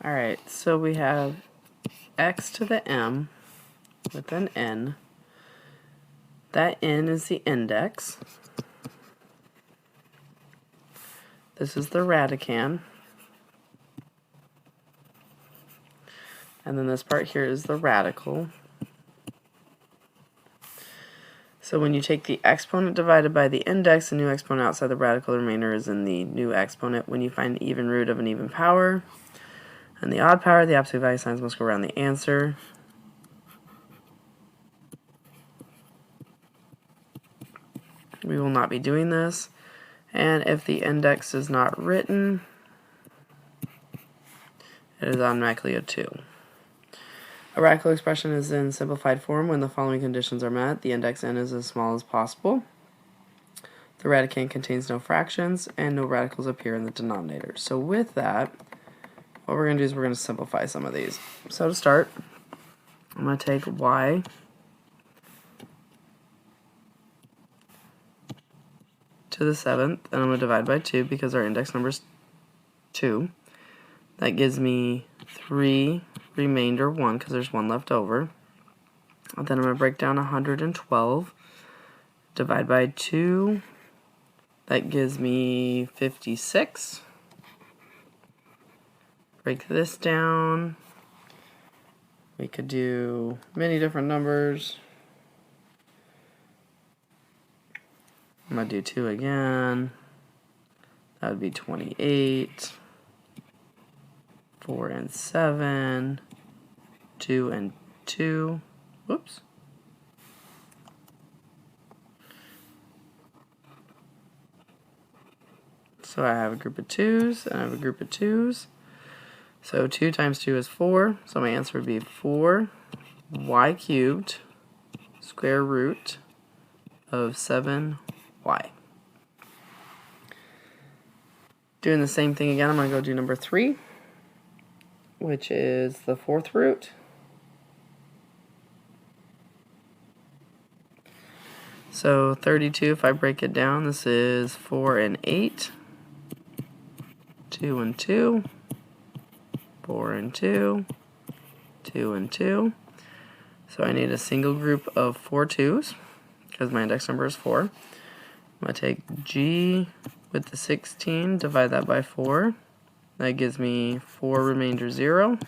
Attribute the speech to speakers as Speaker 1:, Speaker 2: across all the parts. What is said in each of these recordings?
Speaker 1: Alright, so we have x to the m with an n. That n is the index. This is the radicand. And then this part here is the radical. So when you take the exponent divided by the index, the new exponent outside the radical, the remainder is in the new exponent. When you find the even root of an even power and the odd power, the absolute value signs must go around the answer. We will not be doing this. And if the index is not written, it is automatically a 2. A radical expression is in simplified form when the following conditions are met. The index n is as small as possible. The radicand contains no fractions, and no radicals appear in the denominator. So with that, what we're going to do is we're going to simplify some of these. So to start, I'm going to take y to the 7th, and I'm going to divide by 2 because our index number is 2. That gives me 3 remainder 1 because there's 1 left over. And then I'm going to break down 112, divide by 2. That gives me 56. Break this down. We could do many different numbers. I'm going to do 2 again. That would be 28. 4 and 7. 2 and 2. Whoops. So I have a group of 2's, and I have a group of 2's. So 2 times 2 is 4. So my answer would be 4y cubed square root of 7y. Doing the same thing again, I'm going to go do number 3, which is the 4th root. So 32, if I break it down, this is 4 and 8, 2 and 2, 4 and 2, 2 and 2. So I need a single group of 4 2's because my index number is 4. I'm going to take g with the 16, divide that by 4. That gives me 4 remainder 0.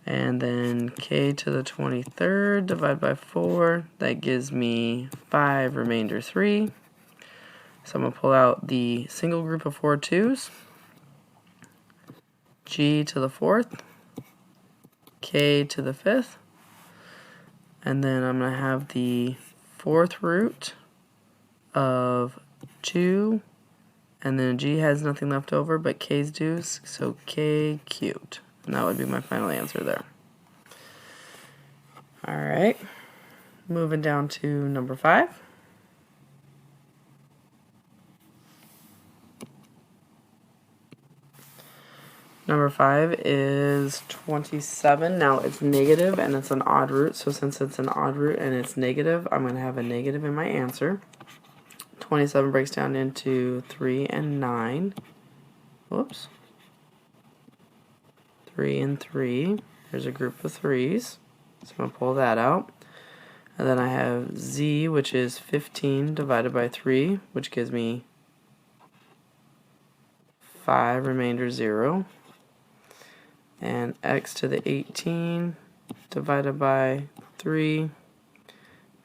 Speaker 1: And then k to the 23rd, divide by 4. That gives me 5 remainder 3. So I'm going to pull out the single group of 4 2's. G to the 4th. K to the 5th. And then I'm going to have the 4th root of 2. And then g has nothing left over, but k's do, so k cubed. And that would be my final answer there. Alright, moving down to number 5. Number 5 is 27. Now it's negative and it's an odd root, so since it's an odd root and it's negative, I'm going to have a negative in my answer. 27 breaks down into 3 and 9. Whoops. 3 and 3. There's a group of 3's. So I'm going to pull that out. And then I have z, which is 15 divided by 3, which gives me 5 remainder 0. And x to the 18 divided by 3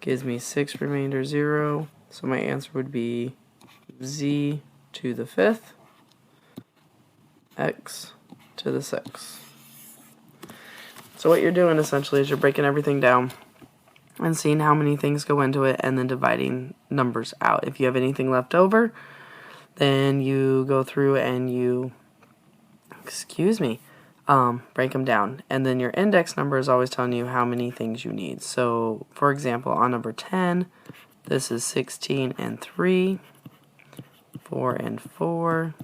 Speaker 1: gives me 6 remainder 0. So my answer would be z to the 5th, x to the 6th. So what you're doing essentially is you're breaking everything down and seeing how many things go into it and then dividing numbers out. If you have anything left over, then you go through and you, break them down. And then your index number is always telling you how many things you need. So for example, on number 10, this is 16 and 3, 4 and 4,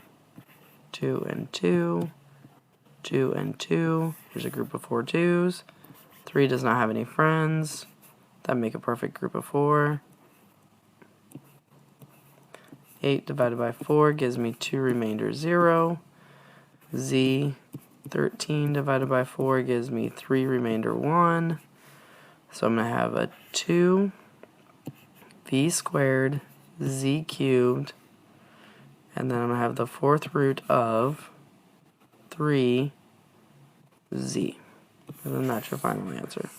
Speaker 1: 2 and 2, 2 and 2. Here's a group of 4 2's. 3 does not have any friends. That make a perfect group of 4. 8 divided by 4 gives me 2 remainder 0. Z 13 divided by 4 gives me 3 remainder 1. So I'm going to have a 2 v squared z cubed, and then I'm going to have the fourth root of 3z. And then that's your final answer.